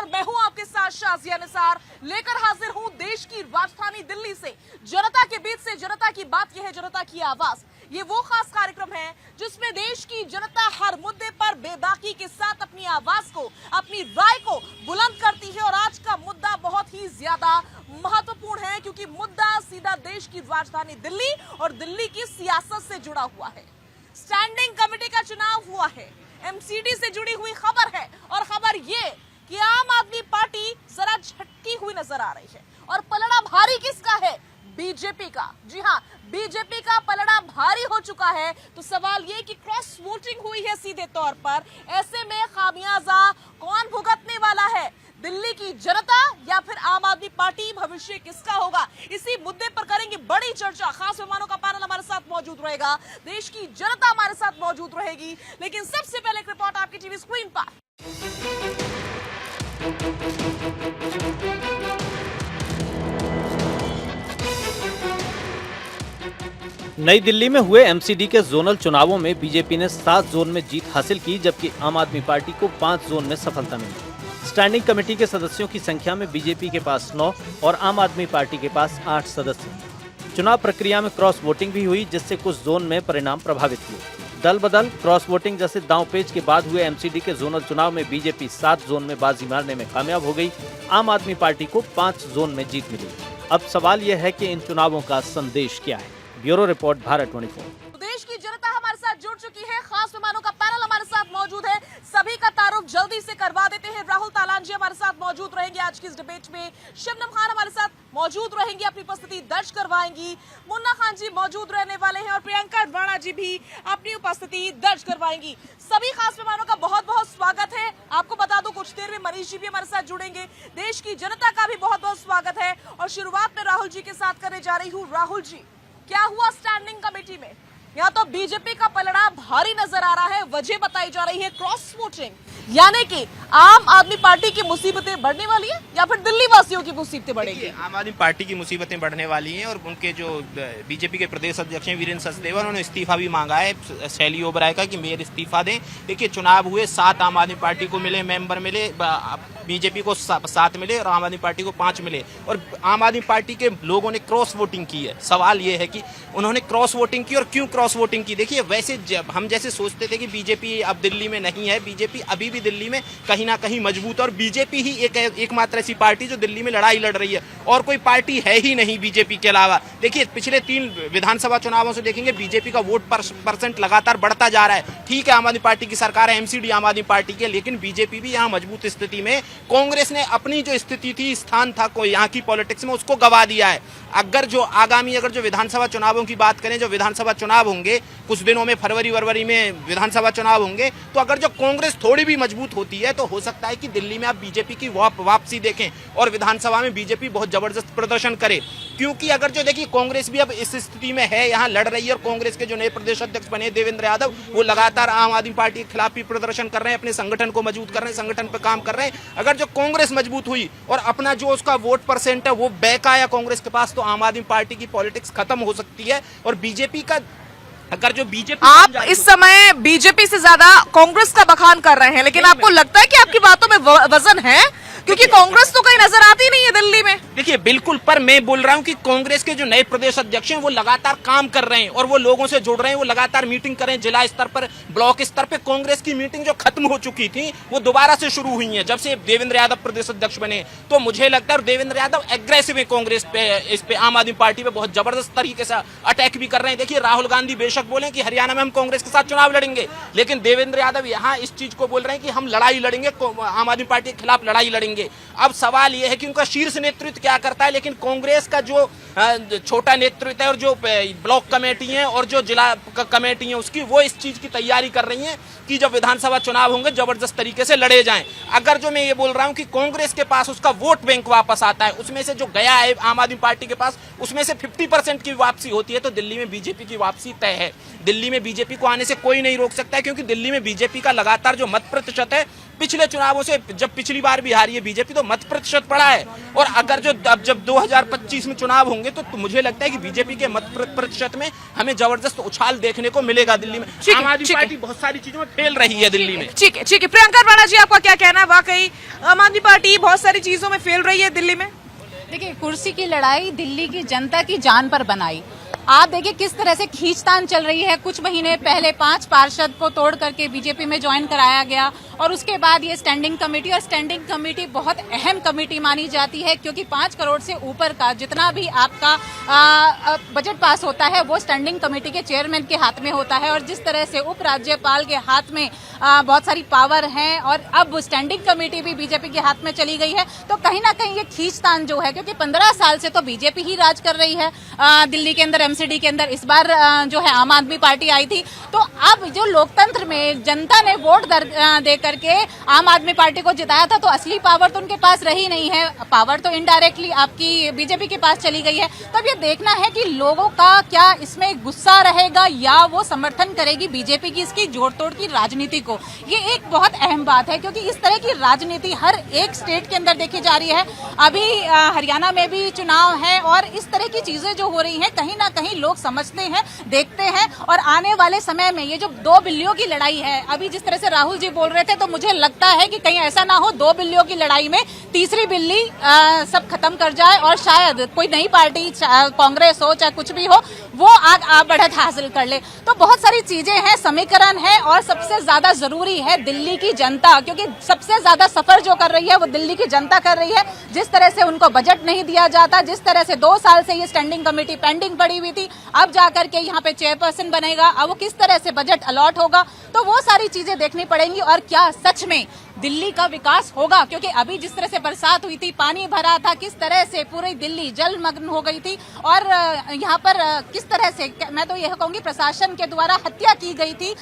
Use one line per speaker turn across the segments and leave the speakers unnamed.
और मैं हूं आपके साथ शाजिया निसार, लेकर हाजिर हूं देश की राजधानी दिल्ली से जनता के बीच से जनता की बात, यह है जनता की आवाज। ये वो खास कार्यक्रम है जिसमें देश की जनता हर मुद्दे पर बेबाकी के साथ अपनी आवाज को, अपनी राय को बुलंद करती है। और आज का मुद्दा बहुत ही ज्यादा महत्वपूर्ण है क्योंकि मुद्दा सीधा देश की राजधानी दिल्ली और दिल्ली की सियासत से जुड़ा हुआ है। स्टैंडिंग कमेटी का चुनाव हुआ है, एमसीडी से जुड़ी हुई खबर है और खबर ये कि आम आदमी पार्टी जरा झटकी हुई नजर आ रही है और पलड़ा भारी किसका है? बीजेपी का। जी हां, बीजेपी का पलड़ा भारी हो चुका है। तो सवाल ये कि क्रॉस वोटिंग हुई है सीधे तौर पर, ऐसे में खामियाजा कौन भुगतने वाला है? दिल्ली की जनता या फिर आम आदमी पार्टी? भविष्य किसका होगा? इसी मुद्दे पर करेंगे बड़ी चर्चा। खास मेहमानों का पैनल हमारे साथ मौजूद रहेगा, देश की जनता हमारे साथ मौजूद रहेगी। लेकिन सबसे पहले एक रिपोर्ट आपकी टीवी स्क्रीन पर।
नई दिल्ली में हुए एमसीडी के जोनल चुनावों में बीजेपी ने 7 जोन में जीत हासिल की, जबकि आम आदमी पार्टी को 5 जोन में सफलता मिली। स्टैंडिंग कमेटी के सदस्यों की संख्या में बीजेपी के पास 9 और आम आदमी पार्टी के पास 8 सदस्य हैं। चुनाव प्रक्रिया में क्रॉस वोटिंग भी हुई, जिससे कुछ जोन में परिणाम प्रभावित हुए। दल बदल, क्रॉस वोटिंग जैसे दांवपेच के बाद हुए एमसीडी के जोनल चुनाव में बीजेपी 7 जोन में बाजी मारने में कामयाब हो गई। आम आदमी पार्टी को 5 जोन में जीत मिली। अब सवाल यह है कि इन चुनावों का संदेश क्या है? Bureau report, Bharat 24।
देश की जनता हमारे साथ जुड़ चुकी है, खास मेहमानों का पैनल हमारे साथ मौजूद है। सभी का तारुफ जल्दी से करवा देते हैं। राहुल तालान जी हमारे साथ मौजूद रहेंगे आज की इस डिबेट में। शबनम खान हमारे साथ मौजूद रहेंगी, अपनी उपस्थिति दर्ज करवाएंगी। मुन्ना खान जी मौजूद रहने वाले हैं और प्रियंका राणा जी भी अपनी उपस्थिति दर्ज करवाएंगी। सभी खास मेहमानों का बहुत बहुत स्वागत है। आपको बता दूं कुछ देर में मनीष जी भी हमारे साथ जुड़ेंगे। देश की जनता का भी बहुत बहुत स्वागत है और शुरुआत में राहुल जी के साथ करने जा रही हूँ। राहुल जी, क्या हुआ स्टैंडिंग कमेटी में? यहाँ तो बीजेपी का पलड़ा भारी नजर आ रहा है। वजह बताई जा रही है क्रॉस वोटिंग, यानी कि आम आदमी पार्टी की मुसीबतें बढ़ने वाली है या फिर दिल्ली वासियों की मुसीबतें बढ़ेगी?
आम आदमी पार्टी की मुसीबतें बढ़ने वाली हैं और उनके जो बीजेपी के प्रदेश अध्यक्ष हैं वीरेंद्र सचदेवा, उन्होंने इस्तीफा भी मांगा है शैली ओबराय का कि मेयर इस्तीफा दें। देखिए, चुनाव हुए, 7 आम आदमी पार्टी को मिले मेंबर मिले, बीजेपी को 7 मिले और आम आदमी पार्टी को 5 मिले। और आम आदमी पार्टी के लोगों ने क्रॉस वोटिंग की है। सवाल ये है कि उन्होंने क्रॉस वोटिंग की और क्यों क्रॉस वोटिंग की? देखिए, वैसे जब हम जैसे सोचते थे कि बीजेपी अब दिल्ली में नहीं है, बीजेपी अभी भी दिल्ली में कहीं ना कहीं मजबूत है और बीजेपी ही एकमात्र ऐसी पार्टी जो दिल्ली में लड़ाई लड़ रही है और कोई पार्टी है ही नहीं बीजेपी के अलावा। देखिए, पिछले 3 विधानसभा चुनावों से देखेंगे बीजेपी का वोट परसेंट लगातार बढ़ता जा रहा है। ठीक है, आम आदमी पार्टी की सरकार है, एमसीडी आम आदमी पार्टी की, लेकिन बीजेपी भी यहाँ मजबूत स्थिति में। कांग्रेस ने अपनी जो स्थिति थी, स्थान था यहाँ की पॉलिटिक्स में, उसको गवा दिया है। अगर जो विधानसभा चुनावों की बात करें, जो विधानसभा चुनाव होंगे कुछ दिनों में, फरवरी में विधानसभा चुनाव होंगे, तो अगर जो कांग्रेस थोड़ी भी मजबूत होती है तो हो सकता है कि दिल्ली में आप बीजेपी की वापसी देखें और विधानसभा में बीजेपी बहुत जबरदस्त प्रदर्शन करे। क्योंकि अगर जो देखिए कांग्रेस भी अब इस स्थिति में है, यहाँ लड़ रही है और कांग्रेस के जो नए प्रदेश अध्यक्ष बने देवेंद्र यादव, वो लगातार आम आदमी पार्टी के खिलाफ भी प्रदर्शन कर रहे हैं, अपने संगठन को मजबूत कर रहे हैं, संगठन पर काम कर रहे हैं। अगर जो कांग्रेस मजबूत हुई और अपना जो उसका वोट परसेंट है वो बैक आया कांग्रेस के पास, तो आम आदमी पार्टी की पॉलिटिक्स खत्म हो सकती है। और बीजेपी का अगर जो बीजेपी,
आप इस समय बीजेपी से ज्यादा कांग्रेस का बखान कर रहे हैं, लेकिन आपको लगता है कि आपकी बातों में वजन है? क्योंकि कांग्रेस तो कहीं नजर आती नहीं है दिल्ली में।
देखिए, बिल्कुल, पर मैं बोल रहा हूं कि कांग्रेस के जो नए प्रदेश अध्यक्ष हैं वो लगातार काम कर रहे हैं और वो लोगों से जुड़ रहे हैं, वो लगातार मीटिंग कर रहे हैं। जिला स्तर पर, ब्लॉक स्तर पर कांग्रेस की मीटिंग जो खत्म हो चुकी थी वो दोबारा से शुरू हुई है जब से देवेंद्र यादव प्रदेश अध्यक्ष बने। तो मुझे लगता है देवेंद्र यादव एग्रेसिव है कांग्रेस पे, इस पे आम आदमी पार्टी पे बहुत जबरदस्त तरीके से अटैक भी कर रहे हैं। देखिए, राहुल गांधी बेशक बोले कि हरियाणा में हम कांग्रेस के साथ चुनाव लड़ेंगे, लेकिन देवेंद्र यादव यहाँ इस चीज को बोल रहे हैं कि हम लड़ाई लड़ेंगे, आम आदमी पार्टी के खिलाफ लड़ाई लड़ेंगे। अब सवाल यह है कि उनका शीर्ष नेतृत्व क्या करता है, लेकिन कांग्रेस का जो छोटा नेतृत्व है और जो ब्लॉक कमेटी है और जो जिला कमेटी है उसकी, वो इस चीज की तैयारी कर रही है कि जब विधानसभा चुनाव होंगे जबरदस्त तरीके से लड़े जाएं। अगर जो मैं ये बोल रहा हूं कि कांग्रेस के पास उसका वोट बैंक वापस आता है, उसमें से जो गया है आम आदमी पार्टी के पास, उसमें से 50% की वापसी होती है, तो दिल्ली में बीजेपी की वापसी तय है। दिल्ली में बीजेपी को आने से कोई नहीं रोक सकता है, क्योंकि दिल्ली में बीजेपी का लगातार जो मत प्रतिशत है, पिछले चुनावों से, जब पिछली बार भी हारी है बीजेपी, तो मत प्रतिशत बढ़ा है। और अगर जो अब जब 2025 में चुनाव होंगे तो मुझे लगता है कि बीजेपी के मत प्रतिशत में हमें जबरदस्त उछाल देखने को मिलेगा दिल्ली में। आम आदमी पार्टी बहुत सारी चीजों में फेल रही है दिल्ली में।
ठीक है, ठीक है। प्रियंका राणा जी, आपका क्या कहना है? वाकई आम आदमी पार्टी बहुत सारी चीजों में फेल रही है दिल्ली में।
देखिए, कुर्सी की लड़ाई दिल्ली की जनता की जान पर बनाई। आप देखिए किस तरह से खींचतान चल रही है। कुछ महीने पहले 5 पार्षद को तोड़ करके बीजेपी में ज्वाइन कराया गया और उसके बाद ये स्टैंडिंग कमेटी, और स्टैंडिंग कमेटी बहुत अहम कमेटी मानी जाती है क्योंकि 5 करोड़ से ऊपर का जितना भी आपका बजट पास होता है वो स्टैंडिंग कमेटी के चेयरमैन के हाथ में होता है। और जिस तरह से उपराज्यपाल के हाथ में बहुत सारी पावर है और अब स्टैंडिंग कमेटी भी बीजेपी के हाथ में चली गई है, तो कहीं ना कहीं ये खींचतान जो है, क्योंकि 15 साल से तो बीजेपी ही राज कर रही है दिल्ली के अंदर, एमसीडी के अंदर। इस बार जो है आम आदमी पार्टी आई थी, तो अब जो लोकतंत्र में जनता ने वोट दे करके आम आदमी पार्टी को जिताया था, तो असली पावर तो उनके पास रही नहीं है, पावर तो इनडायरेक्टली आपकी बीजेपी के पास चली गई है। तो अब ये देखना है कि लोगों का क्या इसमें गुस्सा रहेगा या वो समर्थन करेगी बीजेपी की इसकी जोड़ तोड़ की राजनीति को। ये एक बहुत अहम बात है क्योंकि इस तरह की राजनीति हर एक स्टेट के अंदर देखी जा रही है। अभी हरियाणा में भी चुनाव है और इस तरह की चीजें जो हो रही हैं, कहीं ना कहीं लोग समझते हैं, देखते हैं। और आने वाले समय में ये जो 2 बिल्लियों की लड़ाई है, अभी जिस तरह से राहुल जी बोल रहे थे, तो मुझे लगता है कि कहीं ऐसा ना हो 2 बिल्लियों की लड़ाई में तीसरी बिल्ली सब खत्म कर जाए और शायद कोई नई पार्टी, कांग्रेस हो चाहे कुछ भी हो, वो आग बढ़त हासिल कर ले। तो बहुत सारी चीजें हैं, समीकरण है और सबसे ज्यादा जरूरी है दिल्ली की जनता, क्योंकि सबसे ज्यादा सफर जो कर रही है वो दिल्ली की जनता कर रही है। जिस तरह से उनको बजट नहीं दिया जाता, जिस तरह से 2 साल से ये स्टैंडिंग कमेटी पेंडिंग पड़ी हुई थी, अब जाकर के यहाँ पे चेयरपर्सन बनेगा, अब वो किस तरह से बजट अलॉट होगा, तो वो सारी चीजें देखनी पड़ेंगी। और क्या सच में दिल्ली का विकास होगा, क्योंकि अभी जिस तरह से बरसात हुई थी, पानी भरा था, किस तरह से पूरी दिल्ली जलमग्न हो गई थी और यहाँ पर किस तरह से, मैं तो यह कहूंगी प्रशासन के द्वारा हत्या की गई थी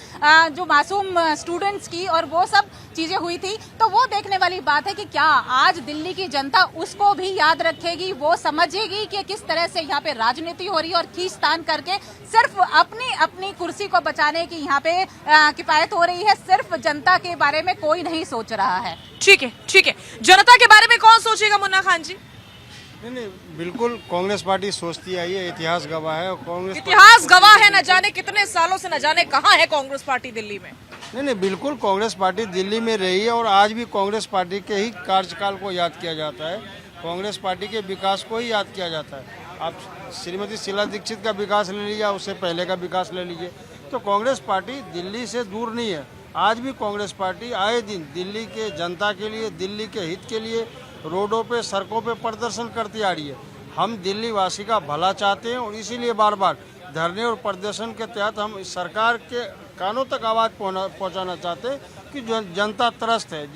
जो मासूम स्टूडेंट्स की, और वो सब चीजें हुई थी। तो वो देखने वाली बात है कि क्या आज दिल्ली की जनता उसको भी याद रखेगी, वो समझेगी कि किस तरह से यहाँ पे राजनीति हो रही है और खींचतान करके सिर्फ अपनी कुर्सी को बचाने की यहाँ पे किफायत हो रही है, सिर्फ जनता के बारे में कोई नहीं सोच रहा है।
ठीक है, जनता के बारे में कौन सोचेगा मुन्ना खान जी?
नहीं, बिल्कुल कांग्रेस पार्टी सोचती आई है, इतिहास गवाह है। और कांग्रेस
इतिहास गवाह है, न जाने कितने सालों से, न जाने कहां है कांग्रेस पार्टी दिल्ली में।
नहीं, बिल्कुल कांग्रेस पार्टी दिल्ली में रही है और आज भी कांग्रेस पार्टी के ही कार्यकाल को याद किया जाता है, कांग्रेस पार्टी के विकास को ही याद किया जाता है। आप श्रीमती शीला दीक्षित का विकास ले लीजिए, उससे पहले का विकास ले लीजिए, तो कांग्रेस पार्टी दिल्ली से दूर नहीं है। आज भी कांग्रेस पार्टी आए दिन दिल्ली के जनता के लिए, दिल्ली के हित के लिए रोडों पे, सड़कों पे प्रदर्शन करती आ रही है। हम दिल्ली वासी का भला चाहते हैं और इसीलिए बार बार धरने और प्रदर्शन के तहत हम इस सरकार के कानों तक आवाज़ पहुंचाना चाहते हैं कि जो जनता त्रस्त है,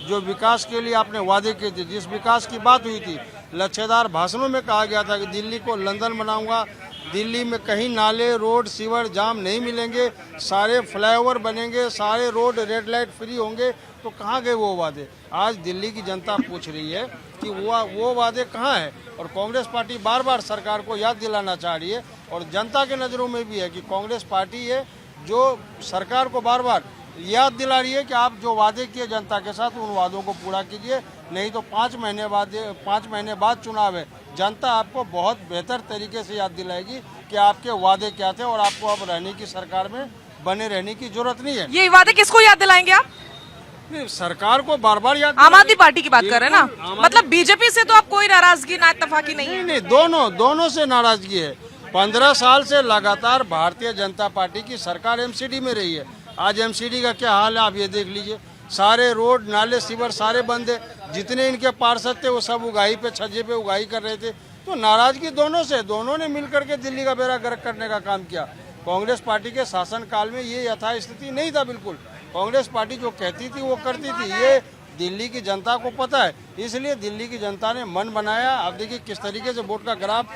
जो विकास के लिए आपने वादे किए थे, जिस विकास की बात हुई थी, लच्छेदार भाषणों में कहा गया था कि दिल्ली को लंदन बनाऊंगा, दिल्ली में कहीं नाले, रोड, सीवर, जाम नहीं मिलेंगे, सारे फ्लाईओवर बनेंगे, सारे रोड रेड लाइट फ्री होंगे, तो कहाँ गए वो वादे? आज दिल्ली की जनता पूछ रही है कि वो वादे कहाँ हैं। और कांग्रेस पार्टी बार बार सरकार को याद दिलाना चाह रही है और जनता के नज़रों में भी है कि कांग्रेस पार्टी है जो सरकार को बार बार याद दिला रही है कि आप जो वादे किए जनता के साथ, उन वादों को पूरा कीजिए, नहीं तो 5 महीने बाद चुनाव है, जनता आपको बहुत बेहतर तरीके से याद दिलाएगी कि आपके वादे क्या थे और आपको अब रहने की सरकार में बने रहने की जरूरत नहीं है।
ये वादे किसको याद दिलाएंगे आप?
सरकार को बार बार याद।
आम आदमी पार्टी की बात कर रहे हैं ना, मतलब बीजेपी से तो आप कोई नाराजगी, ना इत्तेफाकी नहीं है?
नहीं, दोनों से नाराजगी है। 15 साल से लगातार भारतीय जनता पार्टी की सरकार एमसीडी में रही है। आज एमसीडी का क्या हाल है आप ये देख लीजिए, सारे रोड, नाले, सीवर सारे बंद है। जितने इनके पार्षद थे वो सब उगाही पे, छज्जे पे उगाही कर रहे थे। तो नाराजगी दोनों से, दोनों ने मिलकर के दिल्ली का बेड़ा गर्क करने का काम किया। कांग्रेस पार्टी के शासनकाल में ये यथास्थिति नहीं था। बिल्कुल कांग्रेस पार्टी जो कहती थी वो करती थी, ये दिल्ली की जनता को पता है, इसलिए दिल्ली की जनता ने मन बनाया। अब देखिए किस तरीके से वोट का ग्राफ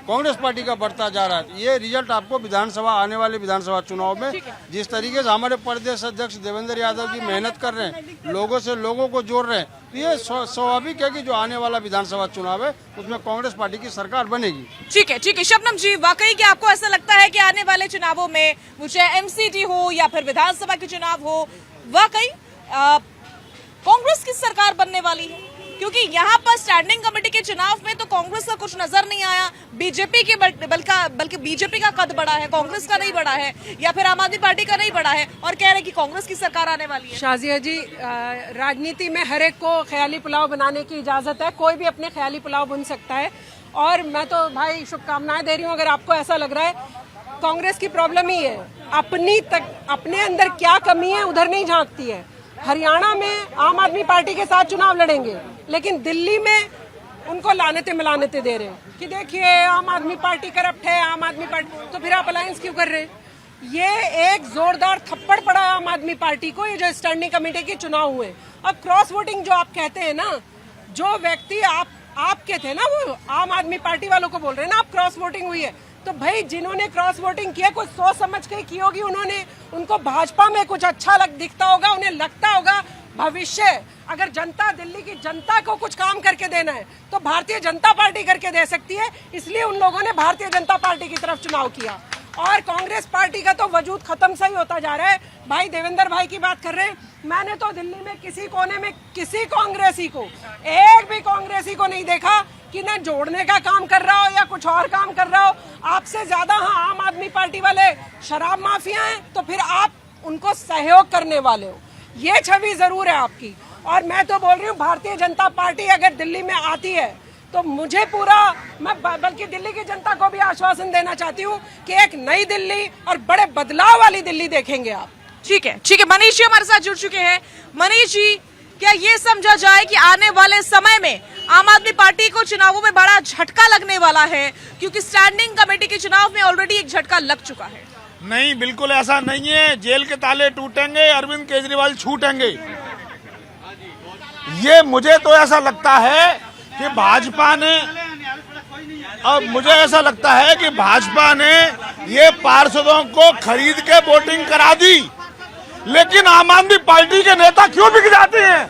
कांग्रेस पार्टी का बढ़ता जा रहा है। ये रिजल्ट आपको विधानसभा, आने वाले विधानसभा चुनाव में जिस तरीके से हमारे प्रदेश अध्यक्ष देवेंद्र यादव जी मेहनत कर रहे हैं, लोगों को जोड़ रहे हैं, तो ये स्वाभाविक है कि जो आने वाला विधानसभा चुनाव है उसमें कांग्रेस पार्टी की सरकार बनेगी।
ठीक है। शबनम जी, वाकई क्या आपको ऐसा लगता है कि आने वाले चुनावों में, चाहे एमसीडी हो या फिर विधानसभा के चुनाव हो, वाकई कांग्रेस की सरकार बनने वाली है? क्योंकि यहाँ पर स्टैंडिंग कमेटी के चुनाव में तो कांग्रेस का कुछ नजर नहीं आया, बीजेपी के बल्कि बीजेपी का कद बढ़ा है, कांग्रेस का नहीं बढ़ा है, या फिर आम आदमी पार्टी का नहीं बढ़ा है, और कह रहे हैं कि कांग्रेस की सरकार आने वाली है।
शाजिया जी, राजनीति में हर एक को ख्याली पुलाव बनाने की इजाजत है, कोई भी अपने ख्याली पुलाव बुन सकता है। और मैं तो भाई शुभकामनाएं दे रही हूँ। अगर आपको ऐसा लग रहा है, कांग्रेस की प्रॉब्लम ही है अपने अंदर क्या कमी है उधर नहीं झांकती है। हरियाणा में आम आदमी पार्टी के साथ चुनाव लड़ेंगे, लेकिन दिल्ली में उनको लानते मिलानते दे रहे हैं कि देखिए आम आदमी पार्टी करप्ट है, आम आदमी पार्टी, तो फिर आप अलायंस क्यों कर रहे हैं? ये एक जोरदार थप्पड़ पड़ा है आम आदमी पार्टी को, ये जो स्टैंडिंग कमेटी के चुनाव हुए। अब क्रॉस वोटिंग जो आप कहते हैं ना, जो व्यक्ति आपके थे ना, वो आम आदमी पार्टी वालों को बोल रहे हैं ना आप क्रॉस वोटिंग हुई है, तो भाई जिन्होंने क्रॉस वोटिंग किया कुछ सोच समझ के की होगी उन्होंने, उनको भाजपा में कुछ अच्छा दिखता होगा, उन्हें लगता होगा भविष्य अगर जनता, दिल्ली की जनता को कुछ काम करके देना है तो भारतीय जनता पार्टी करके दे सकती है, इसलिए उन लोगों ने भारतीय जनता पार्टी की तरफ चुनाव किया। और कांग्रेस पार्टी का तो वजूद खत्म सा ही होता जा रहा है। भाई देवेंद्र भाई की बात कर रहे हैं, मैंने तो दिल्ली में किसी कोने में किसी कांग्रेसी को, एक भी कांग्रेसी को नहीं देखा कि न जोड़ने का काम कर रहा हो या कुछ और काम कर रहा हो। आपसे ज्यादा हाँ आम आदमी पार्टी वाले शराब माफिया हैं, तो फिर आप उनको सहयोग करने वाले हो, ये छवि जरूर है आपकी। और मैं तो बोल रही हूँ भारतीय जनता पार्टी अगर दिल्ली में आती है तो मुझे पूरा, मैं बल्कि दिल्ली की जनता को भी आश्वासन देना चाहती हूँ कि एक नई दिल्ली और बड़े बदलाव वाली दिल्ली देखेंगे आप।
ठीक है, मनीष जी हमारे साथ जुड़ चुके हैं। मनीष जी, क्या ये समझा जाए कि आने वाले समय में आम आदमी पार्टी को चुनावों में बड़ा झटका लगने वाला है, क्योंकि स्टैंडिंग कमेटी के चुनाव में ऑलरेडी एक झटका लग चुका है?
नहीं, बिल्कुल ऐसा नहीं है। जेल के ताले टूटेंगे, अरविंद केजरीवाल छूटेंगे। ये मुझे तो ऐसा लगता है कि भाजपा ने, अब मुझे ऐसा लगता है कि भाजपा ने ये पार्षदों को खरीद के वोटिंग करा दी, लेकिन आम आदमी पार्टी के नेता क्यों बिक जाते हैं?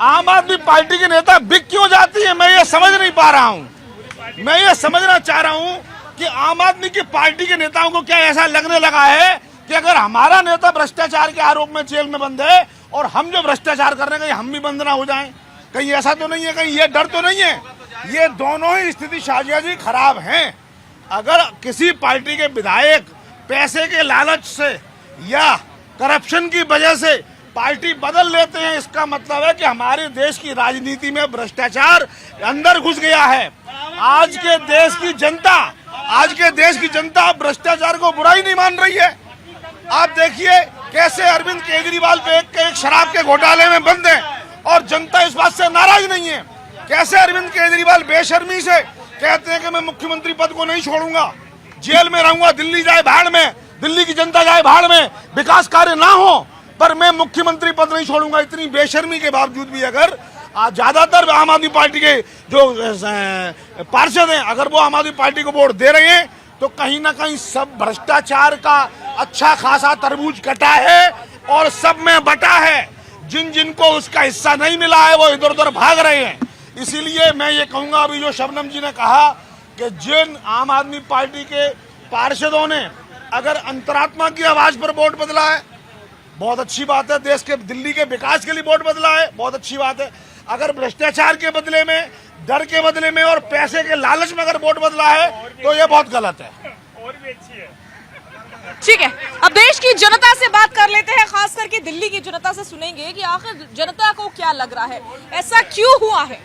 आम आदमी पार्टी के नेता बिक क्यों जाती है, मैं ये समझ नहीं पा रहा हूँ। मैं ये समझना चाह रहा हूँ कि आम आदमी की पार्टी के नेताओं को क्या ऐसा लगने लगा है कि अगर हमारा नेता भ्रष्टाचार के आरोप में जेल में बंद है और हम जो भ्रष्टाचार कर रहे हैं कहीं हम भी बंद ना हो जाएं? कहीं ऐसा तो नहीं है, कहीं ये डर तो नहीं है? ये दोनों ही स्थिति शाजिया जी खराब हैं। अगर किसी पार्टी के विधायक पैसे के लालच से या करप्शन की वजह से पार्टी बदल लेते हैं, इसका मतलब है कि हमारे देश की राजनीति में भ्रष्टाचार अंदर घुस गया है। आज के देश की जनता भ्रष्टाचार को बुराई नहीं मान रही है। आप देखिए कैसे अरविंद केजरीवाल पे एक शराब के घोटाले में बंद है और जनता इस बात से नाराज नहीं है। कैसे अरविंद केजरीवाल बेशर्मी से कहते हैं कि मैं मुख्यमंत्री पद को नहीं छोड़ूंगा, जेल में रहूंगा, दिल्ली जाए भाड़ में, दिल्ली की जनता जाए भाड़ में, विकास कार्य ना हो, पर मैं मुख्यमंत्री पद नहीं छोड़ूंगा। इतनी बेशर्मी के बावजूद भी अगर ज्यादातर आम आदमी पार्टी के जो पार्षद हैं अगर वो आम आदमी पार्टी को वोट दे रहे हैं तो कहीं ना कहीं सब भ्रष्टाचार का अच्छा खासा तरबूज कटा है और सब में बटा है। जिनको उसका हिस्सा नहीं मिला है वो इधर उधर भाग रहे हैं। इसीलिए मैं ये कहूंगा, अभी जो शबनम जी ने कहा कि जिन आम आदमी पार्टी के पार्षदों ने अगर अंतरात्मा की आवाज पर वोट बदला है, बहुत अच्छी बात है। देश के, दिल्ली के विकास के लिए वोट बदला है, बहुत अच्छी बात है। अगर भ्रष्टाचार के बदले में, डर के बदले में और पैसे के लालच में अगर वोट बदला है तो ये बहुत गलत है। और भी अच्छी है।
ठीक है, अब देश की जनता से बात कर लेते हैं, खास करके दिल्ली की जनता से सुनेंगे कि आखिर जनता को क्या लग रहा है, ऐसा क्यों हुआ है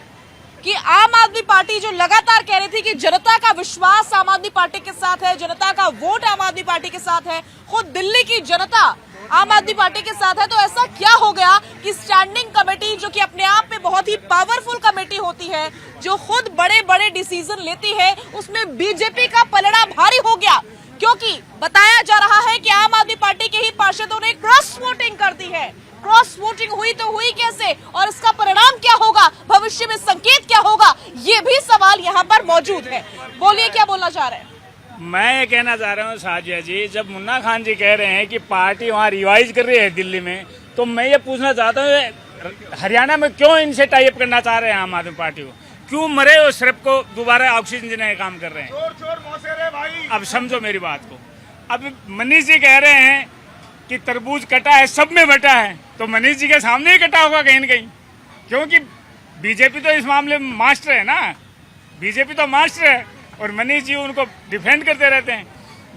कि आम आदमी पार्टी जो लगातार कह रही थी कि जनता का विश्वास आम आदमी पार्टी के साथ है, जनता का वोट आम आदमी पार्टी के साथ है, खुद दिल्ली की जनता आम आदमी पार्टी के साथ है, तो ऐसा क्या हो गया कि स्टैंडिंग कमेटी जो कि अपने आप में बहुत ही पावरफुल कमेटी होती है, जो खुद बड़े बड़े डिसीजन लेती है, उसमें बीजेपी का पलड़ा भारी हो गया? क्योंकि बताया जा रहा है कि आम आदमी पार्टी के ही पार्षदों ने क्रॉस वोटिंग कर दी है। क्रॉस वोटिंग हुई तो हुई कैसे और इसका परिणाम क्या होगा, भविष्य में संकेत क्या होगा, ये भी सवाल यहाँ पर मौजूद है। बोलिए, क्या बोलना चाह रहे हैं?
मैं ये कहना चाह रहा हूँ साजिया जी, जब मुन्ना खान जी कह रहे हैं कि पार्टी वहाँ रिवाइज कर रही है दिल्ली में, तो मैं ये पूछना चाहता हूँ हरियाणा में क्यों इनसे टाइप करना चाह रहे हैं आम आदमी पार्टी को? क्यों मरे हुए सिर्फ को दोबारा ऑक्सीजन देने का काम कर रहे हैं? भाई अब समझो मेरी बात को। अब मनीष जी कह रहे हैं कि तरबूज कटा है, सब में बटा है, तो मनीष जी के सामने ही कटा होगा कहीं न कहीं, क्योंकि बीजेपी तो इस मामले में मास्टर है ना, बीजेपी तो मास्टर है और मनीष जी उनको डिफेंड करते रहते हैं।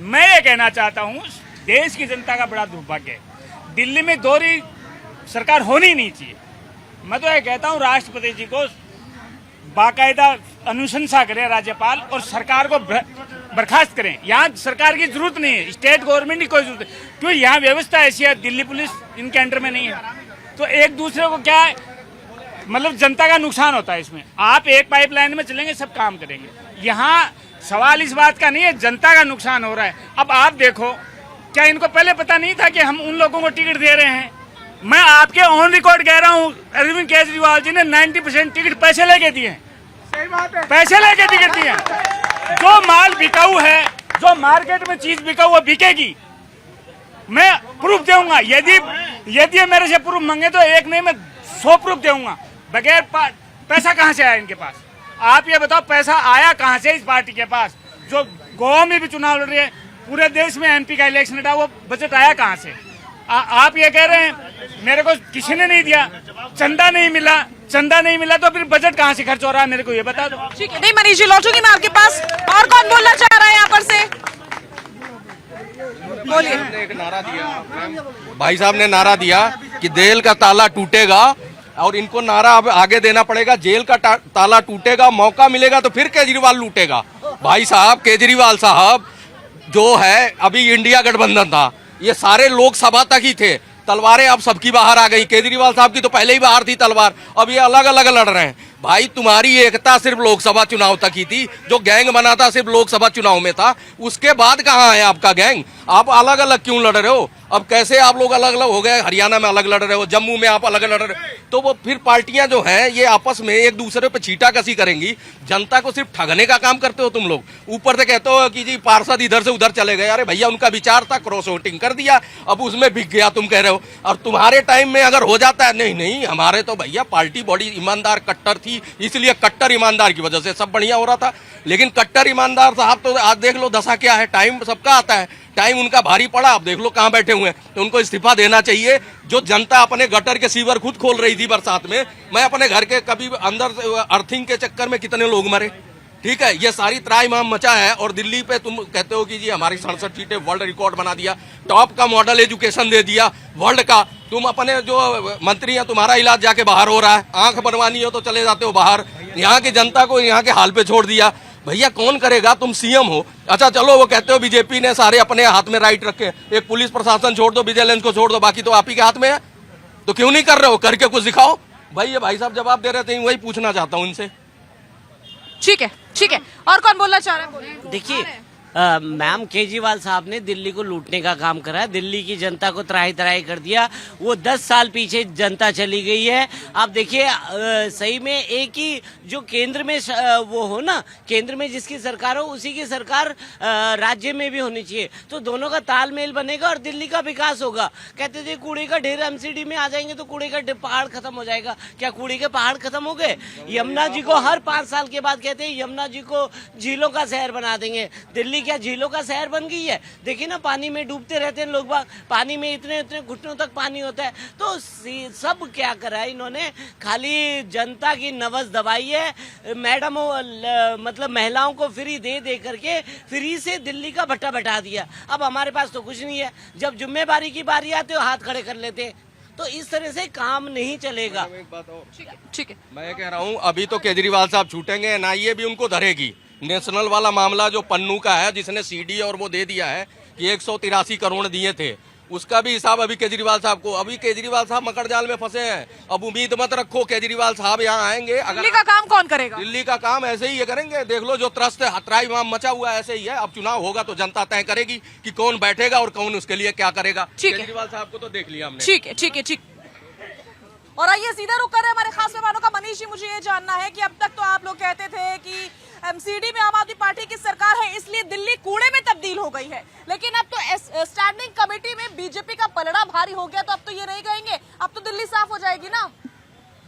मैं ये कहना चाहता हूँ, देश की जनता का बड़ा दुर्भाग्य है, दिल्ली में दोहरी सरकार होनी नहीं चाहिए। मैं तो ये कहता हूँ राष्ट्रपति जी को बाकायदा अनुशंसा करें राज्यपाल और सरकार को बर्खास्त करें। यहाँ सरकार की जरूरत नहीं है, स्टेट गवर्नमेंट की कोई जरूरत नहीं, क्योंकि यहाँ व्यवस्था ऐसी है, दिल्ली पुलिस इनके अंडर में नहीं है, तो एक दूसरे को क्या है, मतलब जनता का नुकसान होता है इसमें। आप एक पाइपलाइन में चलेंगे, सब काम करेंगे। यहाँ सवाल इस बात का नहीं है, जनता का नुकसान हो रहा है। अब आप देखो, क्या इनको पहले पता नहीं था कि हम उन लोगों को टिकट दे रहे हैं? मैं आपके ऑन रिकॉर्ड कह रहा हूँ, अरविंद केजरीवाल जी ने 90% टिकट पैसे लेके दिए, पैसे लेके टिकट दिए। जो माल बिकाऊ है, जो मार्केट में चीज बिकाऊ वो बिकेगी, मैं प्रूफ दूंगा। यदि मेरे से प्रूफ मांगे तो एक नहीं, मैं 100 प्रूफ दूंगा। बगैर पैसा कहाँ से आया इनके पास? आप ये बताओ, पैसा आया कहाँ से इस पार्टी के पास? जो गोवा में भी चुनाव लड़ रही है, पूरे देश में एमपी का इलेक्शन था, वो बजट आया कहाँ से? आप ये कह रहे हैं मेरे को किसी ने नहीं दिया, चंदा नहीं मिला, चंदा नहीं मिला तो फिर बजट कहाँ से खर्च हो रहा है, मेरे को ये बता दो।
ठीक है, नहीं मनीष जी लौटूंगी मैं आपके पास। और कौन बोलना चाह रहा है यहाँ पर से? बोलिए।
एक नारा दिया, भाई साहब ने नारा दिया कि जेल का ताला टूटेगा, और इनको नारा अब आगे देना पड़ेगा, जेल का ताला टूटेगा, मौका मिलेगा तो फिर केजरीवाल लूटेगा। भाई साहब, केजरीवाल साहब जो है, अभी इंडिया गठबंधन था, ये सारे लोकसभा तक ही थे, तलवारें अब सबकी बाहर आ गई। केजरीवाल साहब की तो पहले ही बाहर थी तलवार, अब ये अलग अलग लड़ रहे हैं। भाई तुम्हारी एकता सिर्फ लोकसभा चुनाव तक ही थी, जो गैंग बना था सिर्फ लोकसभा चुनाव में था, उसके बाद कहाँ है आपका गैंग? आप अलग अलग क्यों लड़ रहे हो? अब कैसे आप लोग अलग अलग हो गए? हरियाणा में अलग लड़ रहे हो, जम्मू में आप अलग लड़ रहे हो, तो वो फिर पार्टियां जो हैं ये आपस में एक दूसरे पे छींटाकशी करेंगी। जनता को सिर्फ ठगने का काम करते हो तुम लोग। ऊपर से कहते हो कि जी पार्षद इधर से उधर चले गए, अरे भैया उनका विचार था, क्रॉस वोटिंग कर दिया, अब उसमें बिक गया तुम कह रहे हो। और तुम्हारे टाइम में अगर हो जाता है, नहीं नहीं, हमारे तो भैया पार्टी बड़ी ईमानदार कट्टर थी, इसलिए कट्टर ईमानदार की वजह से सब बढ़िया हो रहा था। लेकिन कट्टर ईमानदार साहब तो आज देख लो दशा क्या है, टाइम सबका आता है, टाइम उनका भारी पड़ा, आप देख लो कहाँ बैठे हुए हैं। तो उनको इस्तीफा देना चाहिए। जो जनता अपने गटर के सीवर खुद खोल रही थी बरसात में, मैं अपने घर के कभी अंदर से अर्थिंग के चक्कर में कितने लोग मरे, ठीक है, ये सारी त्राहिमाम मचा है। और दिल्ली पे तुम कहते हो कि जी हमारी 67 सीटें, वर्ल्ड रिकॉर्ड बना दिया, टॉप का मॉडल एजुकेशन दे दिया वर्ल्ड का। तुम अपने जो मंत्री हैं, तुम्हारा इलाज जाके बाहर हो रहा है, आंख बनवानी हो तो चले जाते हो बाहर, यहाँ की जनता को यहाँ के हाल पे छोड़ दिया। भैया कौन करेगा? तुम सीएम हो। अच्छा चलो, वो कहते हो बीजेपी ने सारे अपने हाथ में राइट रखे, एक पुलिस प्रशासन छोड़ दो, विजिलेंस को छोड़ दो, बाकी तो आप ही के हाथ में है, तो क्यों नहीं कर रहे हो? करके कुछ दिखाओ। भाई ये भाई साहब जवाब दे रहे थे, वही पूछना चाहता हूँ इनसे।
ठीक है, ठीक है, और कौन बोलना चाह रहा है?
देखिए मैम, केजरीवाल साहब ने दिल्ली को लूटने का काम करा है, दिल्ली की जनता को त्राही त्राही कर दिया। वो 10 साल पीछे जनता चली गई है। आप देखिए, सही में एक ही जो केंद्र में वो हो ना, केंद्र में जिसकी सरकार हो उसी की सरकार राज्य में भी होनी चाहिए, तो दोनों का तालमेल बनेगा और दिल्ली का विकास होगा। कहते थे कूड़े का ढेर एमसीडी में आ जाएंगे तो कूड़े का पहाड़ खत्म हो जाएगा। क्या कूड़े के पहाड़ खत्म हो गए? यमुना जी को हर 5 साल के बाद कहते हैं यमुना जी को झीलों का शहर बना देंगे। दिल्ली क्या झीलों का शहर बन गई है? देखिए ना, पानी में डूबते रहते हैं लोग बाग, पानी में इतने इतने घुटनों तक पानी होता है। तो सब क्या करा है इन्होंने? खाली जनता की नब्ज दबाई है। मैडम मतलब महिलाओं को फ्री दे दे करके फ्री से दिल्ली का भट्टा बैठा दिया। अब हमारे पास तो कुछ नहीं है, जब जिम्मेदारी की बारी आती है हाथ खड़े कर लेते हैं। तो इस तरह से काम नहीं चलेगा।
एक बात और,
ठीक है,
मैं कह रहा हूँ अभी तो केजरीवाल साहब छूटेंगे, एनआईए भी उनको धरेगी। नेशनल वाला मामला जो पन्नू का है, जिसने सीडी और वो दे दिया है कि 183 करोड़ दिए थे, उसका भी हिसाब अभी केजरीवाल साहब को। अभी केजरीवाल साहब मकर जाल में फंसे हैं। अब उम्मीद मत रखो केजरीवाल साहब यहाँ आएंगे।
दिल्ली का काम कौन करेगा?
दिल्ली का काम ऐसे ही ये करेंगे। देख लो, जो त्रस्त त्राहिमाम मचा हुआ है ऐसे ही है। अब चुनाव होगा तो जनता तय करेगी कि कौन बैठेगा और कौन उसके लिए क्या करेगा। केजरीवाल साहब को तो देख लिया हमने।
ठीक है, ठीक है, ठीक। और आइए सीधा रुक कर हमारे खास मेहमानों का। मनीष जी, मुझे ये जानना है कि अब तक तो आप लोग कहते थे कि एमसीडी में आम आदमी पार्टी की सरकार है इसलिए दिल्ली कूड़े में तब्दील हो गई है, लेकिन अब तो स्टैंडिंग कमेटी में बीजेपी का पलड़ा भारी हो गया, तो अब तो ये नहीं कहेंगे, अब तो दिल्ली साफ हो जाएगी ना?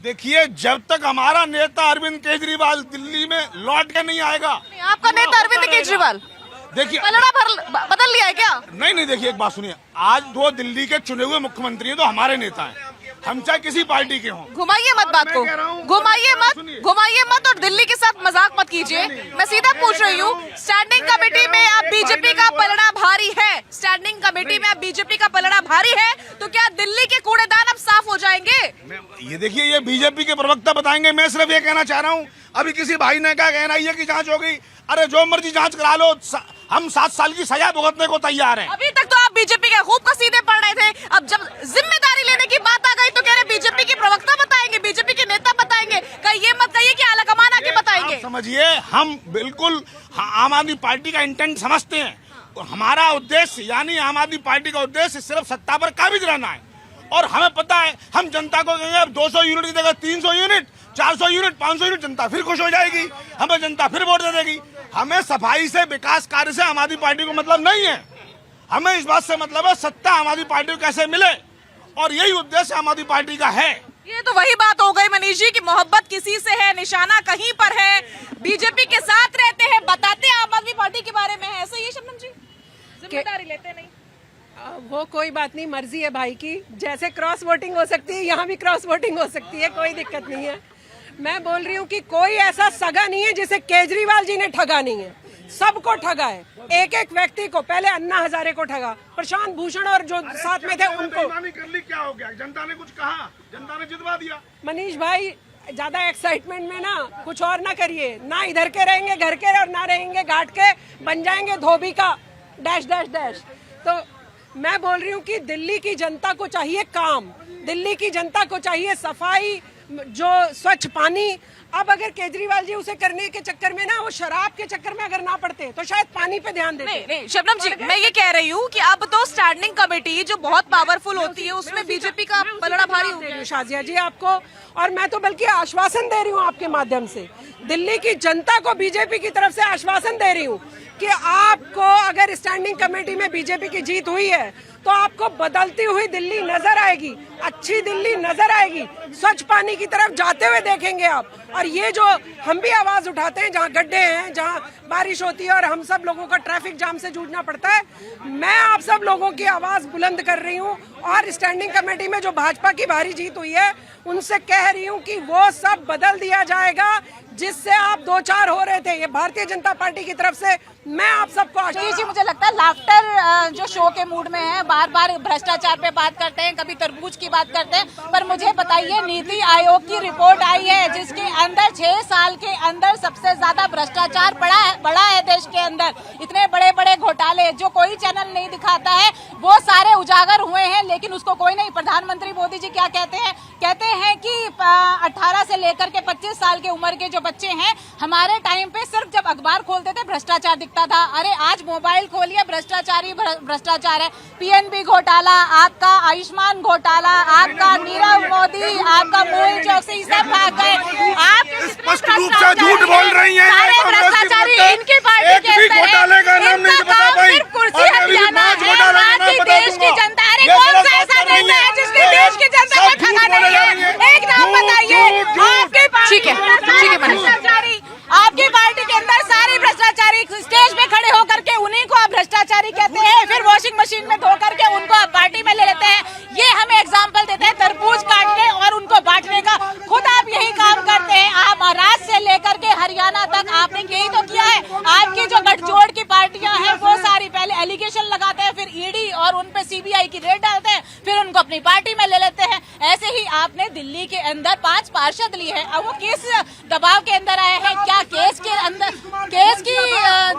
देखिए, जब तक हमारा नेता अरविंद केजरीवाल दिल्ली में लौट के नहीं आएगा।
आपका नेता अरविंद केजरीवाल
देखिए,
पलड़ा बदल लिया है क्या?
नहीं, देखिए एक बात सुनिए, आज 2 दिल्ली के चुने हुए मुख्यमंत्री हैं तो हमारे नेता हैं। हम चाहे किसी पार्टी के हों।
घुमाइए मत बात को,
मैं कह रहा हूं,
घुमाइए मत और दिल्ली के साथ मजाक मत कीजिए। मैं सीधा पूछ रही हूँ, स्टैंडिंग कमेटी में अब बीजेपी का पलड़ा भारी है, स्टैंडिंग कमेटी में अब बीजेपी का पलड़ा भारी है, तो क्या दिल्ली के कूड़ेदान अब साफ हो जाएंगे?
ये देखिए, ये बीजेपी के प्रवक्ता बताएंगे। मैं सिर्फ ये कहना चाह रहा हूँ, अभी किसी भाई ने क्या कहना है कि जांच हो गई। अरे जो मर्जी जांच करा लो, हम 7 साल की सजा भुगतने को तैयार हैं।
अभी तक तो आप बीजेपी के खूब कसीदे पढ़ रहे थे, अब जब जिम्मेदारी लेने की बात आ गई तो कह रहे बीजेपी के प्रवक्ता बताएंगे, बीजेपी के नेता बताएंगे। कहीं ये मत कहिए कि आला कमान आके बताएंगे।
समझिए, हम बिल्कुल आम आदमी पार्टी का इंटेंट समझते हैं। हमारा उद्देश्य यानी आम आदमी पार्टी का उद्देश्य सिर्फ सत्ता पर काबिज रहना है। और हमें पता है, हम जनता को कहेंगे अब 200 यूनिट की जगह 300 यूनिट, 400 यूनिट, 500 यूनिट, जनता फिर खुश हो जाएगी, हमें जनता फिर वोट दे देगी। हमें सफाई से, विकास कार्य से आम आदमी पार्टी को मतलब नहीं है। हमें इस बात से मतलब है सत्ता आम आदमी पार्टी को कैसे मिले, और यही उद्देश्य आम आदमी पार्टी का है।
ये तो वही बात हो गई मनीष जी कि मोहब्बत किसी से है, निशाना कहीं पर है, बीजेपी के साथ रहते हैं, बताते हैं आम आदमी पार्टी के बारे में है। ऐसा ही है शबनम जी, जिम्मेदारी लेते नहीं।
वो कोई बात नहीं, मर्जी है भाई की। जैसे क्रॉस वोटिंग हो सकती है, यहाँ भी क्रॉस वोटिंग हो सकती है, कोई दिक्कत नहीं है। मैं बोल रही हूँ कि कोई ऐसा सगा नहीं है जिसे केजरीवाल जी ने ठगा नहीं है, सबको ठगा है। एक एक व्यक्ति को, पहले अन्ना हजारे को ठगा, प्रशांत भूषण और जो साथ में थे उनको।
कर ली, क्या हो गया? जनता ने कुछ कहा, जनता ने जितवा दिया।
मनीष भाई, ज्यादा एक्साइटमेंट में ना कुछ और ना करिए, ना इधर के रहेंगे घर के और ना रहेंगे घाट के, बन जाएंगे धोबी का डैश डैश डैश। तो मैं बोल रही हूँ कि दिल्ली की जनता को चाहिए काम, दिल्ली की जनता को चाहिए सफाई, जो स्वच्छ पानी। अब अगर केजरीवाल जी उसे करने के चक्कर में ना, वो शराब के चक्कर में अगर ना पड़ते तो शायद पानी पे ध्यान देते।
नहीं शबनम जी, मैं ये कह रही हूँ कि अब तो स्टैंडिंग कमेटी जो बहुत पावरफुल होती है उसमें बीजेपी का पलड़ा भारी हो गया।
शाजिया जी आपको, और मैं तो बल्कि आश्वासन दे रही हूँ आपके माध्यम से, दिल्ली की जनता को बीजेपी की तरफ से आश्वासन दे रही हूँ कि आपको अगर स्टैंडिंग कमेटी में बीजेपी की जीत हुई है तो आपको बदलती हुई दिल्ली नजर आएगी, अच्छी दिल्ली नजर आएगी, स्वच्छ पानी की तरफ जाते हुए देखेंगे आप। और ये जो हम भी आवाज उठाते हैं, जहाँ गड्ढे हैं, जहाँ बारिश होती है और हम सब लोगों को ट्रैफिक जाम से जूझना पड़ता है, मैं आप सब लोगों की आवाज बुलंद कर रही हूँ। और स्टैंडिंग कमेटी में जो भाजपा की भारी जीत हुई है, उनसे कह रही हूँ कि वो सब बदल दिया जाएगा, जिससे आप 2-4 हो रहे थे। ये भारतीय जनता पार्टी की तरफ से मैं आप सबको
जी, मुझे लगता है लाफ्टर जो शो के मूड में है, बार बार भ्रष्टाचार पे बात करते हैं, कभी तरबूज की बात करते हैं। पर मुझे बताइए, नीति आयोग की रिपोर्ट आई है जिसके अंदर 6 साल के अंदर सबसे ज्यादा भ्रष्टाचार बढ़ा है देश के अंदर। इतने बड़े बड़े घोटाले जो कोई चैनल नहीं दिखाता है, वो सारे उजागर हुए हैं, लेकिन उसको कोई नहीं। प्रधानमंत्री मोदी जी क्या कहते हैं? कहते हैं कि 18 से लेकर के 25 साल के उम्र के जो बच्चे हैं, हमारे टाइम पे सिर्फ जब अखबार खोलते थे भ्रष्टाचार दिखता था। अरे आज मोबाइल खोलिए, भ्रष्टाचारी भ्रष्टाचार है। पीएनबी घोटाला, आपका आयुष्मान घोटाला, आपका नीरव मोदी, आपका मोहित चौकसी, सब भाग गए। आप
स्पष्ट रूप से झूठ बोल रही हैं।
सारे भ्रष्टाचारी इनकी पार्टी के अंदर है, इनका काम सिर्फ कुर्सी हथियाना है, बाकी देश की जनता। अरे कौन सा ऐसा नेता है जिसके देश की जनता को ठगा नहीं है? एक नाम बताइए। आपकी पार्टी भ्रष्टाचारी, आपकी पार्टी के अंदर सारे भ्रष्टाचारी स्टेज पे खड़े होकर के उन्हीं को आप भ्रष्टाचारी कहते हैं, फिर वॉशिंग मशीन में धो करके उनको आप पार्टी में ले लेते हैं। ये हमें एग्जाम्पल देते हैं तरबूज काटने और उनको बांटने का। खुद आप यही काम करते हैं। आप महाराष्ट्र से लेकर के हरियाणा तक आपने यही तो किया है। आपकी जो गठजोड़ की पार्टियां हैं, वो सारी पहले एलिगेशन लगाते हैं, फिर ईडी और उन पे सीबीआई की रेड डालते हैं, फिर उनको अपनी पार्टी में ले लेते हैं। ऐसे ही आपने दिल्ली के अंदर 5 पार्षद लिए हैं। अब वो किस दबाव के अंदर आए हैं? क्या केस की